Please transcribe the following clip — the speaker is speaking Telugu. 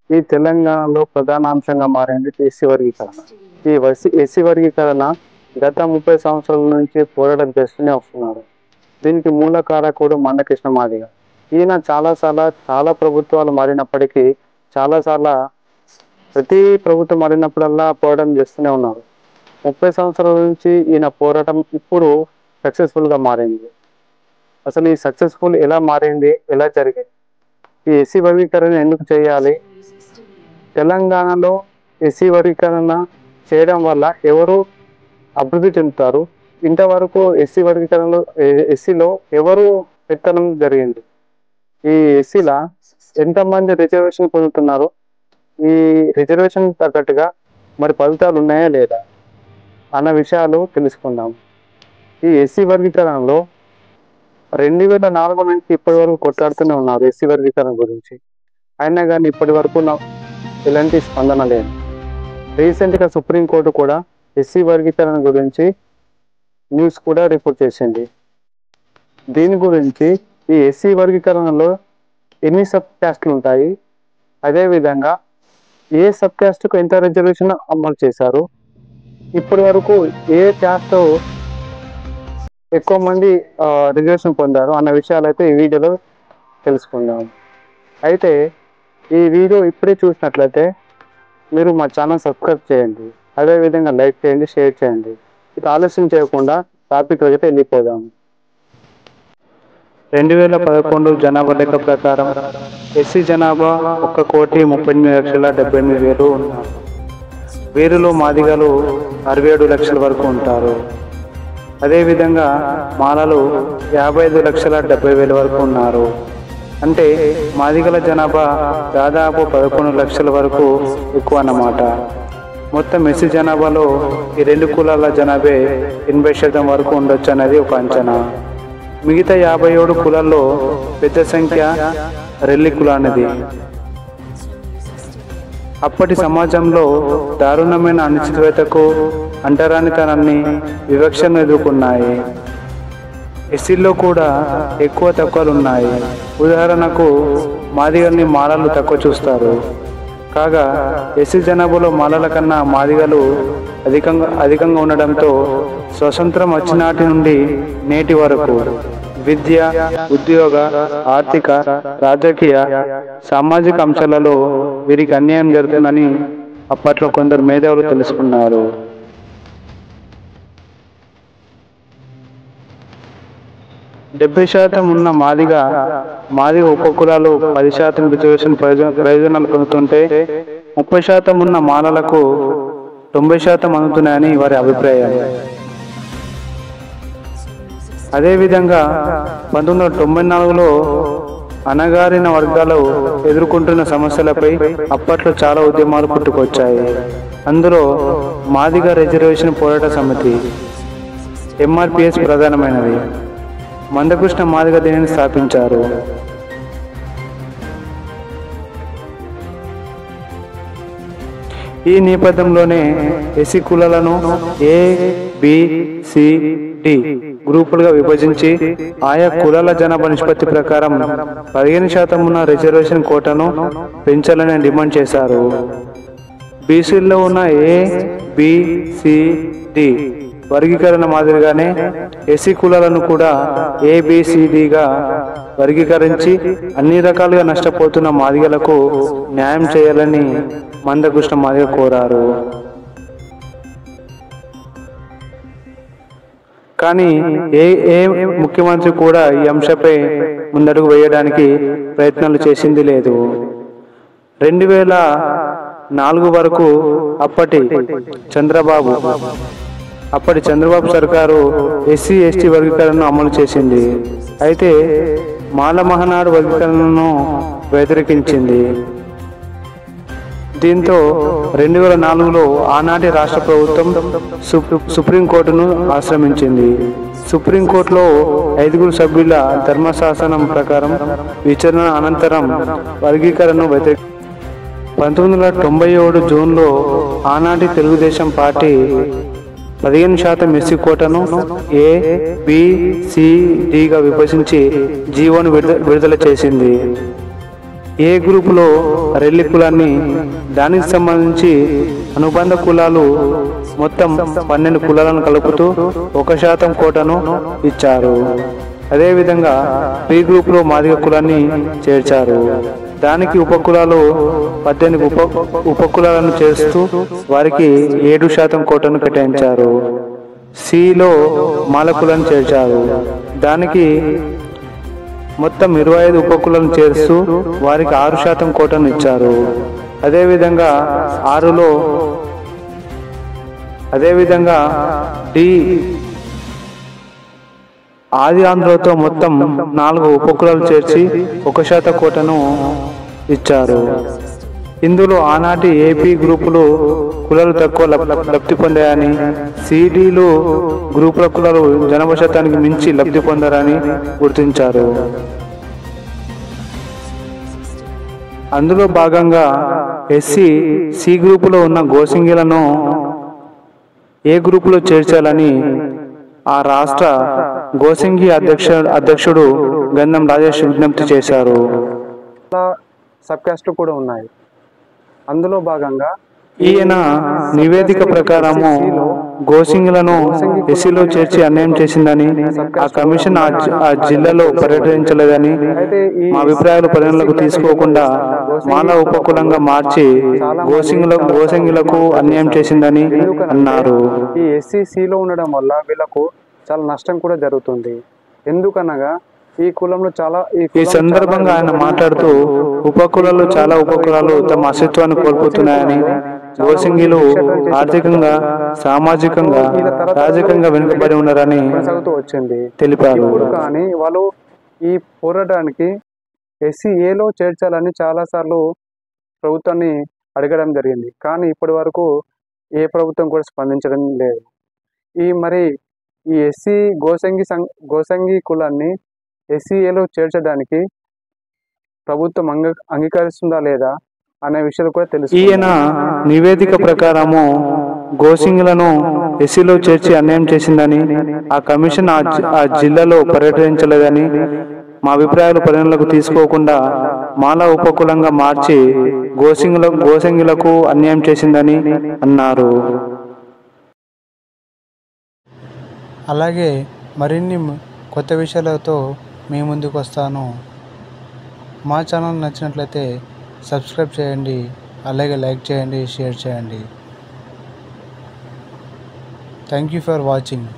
ఈ తెలంగాణలో ప్రధాన అంశంగా మారింది ఎస్సీ వర్గీకరణ. ఎస్సీ వర్గీకరణ గత 30 సంవత్సరాల నుంచి పోరాటం చేస్తూనే వస్తున్నారు. దీనికి మూల కారకుడు మందకృష్ణ మాదిగ. ఈయన చాలా ప్రభుత్వాలు మారినప్పటికీ చాలాసార్లు ప్రతి ప్రభుత్వం మారినప్పుడల్లా పోరాటం చేస్తూనే ఉన్నారు. 30 సంవత్సరాల నుంచి ఈయన పోరాటం ఇప్పుడు సక్సెస్ఫుల్గా మారింది. అసలు ఈ సక్సెస్ఫుల్ ఎలా మారింది, ఎలా జరిగింది, ఈ ఎస్సీ వర్గీకరణ ఎందుకు చేయాలి, తెలంగాణలో ఎస్సీ వర్గీకరణ చేయడం వల్ల ఎవరు అభివృద్ధి చెందుతారు, ఇంతవరకు ఎస్సీలో ఎవరు పెత్తనం జరిగింది, ఈ ఎస్సీల ఎంతమంది రిజర్వేషన్ పొందుతున్నారు, ఈ రిజర్వేషన్ తగ్గట్టుగా మరి ఫలితాలు ఉన్నాయా లేదా అన్న విషయాలు తెలుసుకుందాం. ఈ ఎస్సీ వర్గీకరణలో 2004 నుంచి ఇప్పటి వరకు కొట్లాడుతూనే ఉన్నారు ఎస్సీ వర్గీకరణ గురించి. అయినా కానీ ఇప్పటి వరకు ఎలాంటి స్పందన లేదు. రీసెంట్గా సుప్రీంకోర్టు కూడా ఎస్సీ వర్గీకరణ గురించి న్యూస్ కూడా రిపోర్ట్ చేసింది. దీని గురించి ఈ ఎస్సీ వర్గీకరణలో ఎన్ని సబ్ క్యాస్ట్లు ఉంటాయి, అదేవిధంగా ఏ సబ్ క్యాస్ట్కు ఎంత రిజర్వేషన్ అమలు చేశారు, ఇప్పటి వరకు ఏ క్యాస్ట్ ఎక్కువ మంది రిజర్వేషన్ పొందారు అన్న విషయాలు అయితే ఈ వీడియోలో తెలుసుకుందాం. అయితే ఈ వీడియో ఇప్పుడే చూసినట్లయితే మీరు మా ఛానల్ సబ్స్క్రైబ్ చేయండి, అదేవిధంగా లైక్ చేయండి, షేర్ చేయండి. ఇది ఆలస్యం చేయకుండా టాపిక్ అయితే వెళ్ళిపోదాం. 2011 జనాభా లెక్క ప్రకారం ఎస్సీ జనాభా 1,38,78,000 ఉన్నారు. వీరిలో మాదిగలు 67 లక్షల వరకు ఉంటారు. అదేవిధంగా మాలలు 55,70,000 వరకు ఉన్నారు. అంటే మాదిగల జనాభా దాదాపు 11 లక్షల వరకు ఎక్కువ అన్నమాట. మొత్తం ఎస్సీ జనాభాలో ఈ రెండు కులాల జనాభే 80% వరకు ఉండొచ్చు అనేది ఒక అంచనా. మిగతా 57 కులాల్లో పెద్ద సంఖ్య రెల్లి కులానిది. అప్పటి సమాజంలో దారుణమైన అనిశ్చితకు, అంటరానితనాన్ని, వివక్షను ఎదుర్కొన్నాయి. ఎస్సీల్లో కూడా ఎక్కువ తక్కువలు ఉన్నాయి. ఉదాహరణకు మాదిగల్ని మాలలు తక్కువ చూస్తారు. కాగా ఎస్సీ జనాభాలో మాలల కన్నా మాదిగలు అధికంగా ఉండడంతో స్వతంత్రం వచ్చినాటి నుండి నేటి వరకు విద్య, ఉద్యోగ, ఆర్థిక, రాజకీయ, సామాజిక అంశాలలో వీరికి అన్యాయం జరుగుతుందని అప్పట్లో కొందరు మేధావులు తెలుసుకున్నారు. డెబ్బై శాతం ఉన్న మాదిగ ఉపకులాలు 10% రిజర్వేషన్ ప్రయోజనాలు పొందుతుంటే 30% ఉన్న మాలలకు 90% అందుతున్నాయని వారి అభిప్రాయం. అదేవిధంగా 1994లో అణగారిన వర్గాలు ఎదుర్కొంటున్న సమస్యలపై అప్పట్లో చాలా ఉద్యమాలు పుట్టుకొచ్చాయి. అందులో మాదిగ రిజర్వేషన్ పోరాట సమితి MRPS ప్రధానమైనది. మందకృష్ణ మాదిగ దీనిని స్థాపించారు. ఈ నేపథ్యంలోనే ఎస్సీ కులాలను ABCD గ్రూపులుగా విభజించి ఆయా కులాల జనాభా నిష్పత్తి ప్రకారం 15% ఉన్న రిజర్వేషన్ కోటాను పెంచాలని డిమాండ్ చేశారు. బీసీల్లో ఉన్న ABCD వర్గీకరణ మాదిరిగానే ఎస్సీ కులాలను కూడా ABCDగా వర్గీకరించి అన్ని రకాలుగా నష్టపోతున్న మాదిగలకు న్యాయం చేయాలని మందకృష్ణ మాదిగ కోరారు. కానీ ఏ ముఖ్యమంత్రి కూడా ఈ అంశంపై ముందడుగు వేయడానికి ప్రయత్నాలు చేసింది లేదు. 2004 వరకు అప్పటి చంద్రబాబు సర్కారు SC/ST వర్గీకరణను అమలు చేసింది. అయితే మాల మహానాడు వర్గీకరణను వ్యతిరేకించింది. దీంతో 2004లో ఆనాటి రాష్ట్ర ప్రభుత్వం సుప్రీంకోర్టును ఆశ్రయించింది. సుప్రీంకోర్టులో 5 సభ్యుల ధర్మశాసనం ప్రకారం విచారణ అనంతరం వర్గీకరణను 1997 జూన్లో ఆనాటి తెలుగుదేశం పార్టీ 15% ఎస్సీ కోటాను ABCDగా విభజించి జీవోను విడుదల చేసింది. ఏ గ్రూపులో రెల్లి కులాన్ని, దానికి సంబంధించి అనుబంధ కులాలు మొత్తం 12 కులాలను కలుపుతూ 1% కోటాను ఇచ్చారు. అదేవిధంగా బి గ్రూపులో మాదిగ కులాన్ని చేర్చారు. దానికి ఉపకులాలు 18 ఉపకులాలను చేస్తూ వారికి 7% కోటాను కేటాయించారు. సిలో మాల కులాన్ని చేర్చారు. దానికి మొత్తం 25 ఉపకులను చేరుస్తూ వారికి 6% కోటాను ఇచ్చారు. అదేవిధంగా డి ఆది ఆంధ్రతో మొత్తం 4 ఉపకులాలు చేర్చి 1% కోటాను ఇచ్చారు. ఇందులో ఆనాటి ఏపీ గ్రూపులు కులాలు తక్కువ లబ్ధి పొందాయని, సిడీలు గ్రూపుల కులాలు జనాభా శాతానికి మించి లబ్ధి పొందారని గుర్తించారు. అందులో భాగంగా ఎస్సీ సి గ్రూపులో ఉన్న గోసింగిలను ఏ గ్రూపులో చేర్చాలని ఆ రాష్ట్ర గోసింగి అధ్యక్షుడు గంధం రాజేష్ విజ్ఞప్తి చేశారు. సబ్ కాస్ట్లు కూడా ఉన్నాయి. అందులో భాగంగా ఈయన నివేదిక ప్రకారము గోసింగులను ఎస్సీలో చేర్చి అన్యాయం చేసిందని, ఆ కమిషన్ ఆ జిల్లాలో పర్యటించలేదని, మా అభిప్రాయాలు పరిగణలోకి తీసుకోకుండా మాల ఉపకులంగా మార్చి గోసింగులకు అన్యాయం చేసిందని అన్నారు. ఈ ఎస్సీలో ఉండడం వల్ల వీళ్ళకు చాలా నష్టం కూడా జరుగుతుంది. ఎందుకనగా ఈ సందర్భంగా ఆయన మాట్లాడుతూ చాలా ఉపకులాలు తమ అస్తిత్వాన్ని కోల్పోతున్నాయని, గోసింగిలు ఆర్థికంగా, సామాజికంగా, రాజకీయంగా వెనుకబడి ఉన్నారని తెలిపారు. కానీ వాళ్ళు ఈ పోరాటానికి ఎస్సీఏలో చేర్చాలని చాలాసార్లు ప్రభుత్వాన్ని అడగడం జరిగింది. కానీ ఇప్పటి వరకు ఏ ప్రభుత్వం కూడా స్పందించడం లేదు. ఈ ఎస్సీ గోసంగి కులాన్ని ఎస్సీఏలో చేర్చడానికి ప్రభుత్వం అంగీకరిస్తుందా లేదా అనే విషయాలు కూడా తెలుసు. ఈయన నివేదిక ప్రకారము గోసింగులను ఎస్సీలో చేర్చి అన్యాయం చేసిందని, ఆ కమిషన్ ఆ జిల్లాలో పర్యటించలేదని, మా అభిప్రాయాలు పరిగణలోకి తీసుకోకుండా మాల ఉపకులంగా మార్చి గోసింగులకు అన్యాయం చేసిందని అన్నారు. అలాగే మరిన్ని కొత్త విషయాలతో మీ ముందుకు వస్తాను. మా ఛానల్ నచ్చినట్లయితే సబ్స్క్రైబ్ చేయండి, అలాగే లైక్ చేయండి, షేర్ చేయండి. Thank you for watching.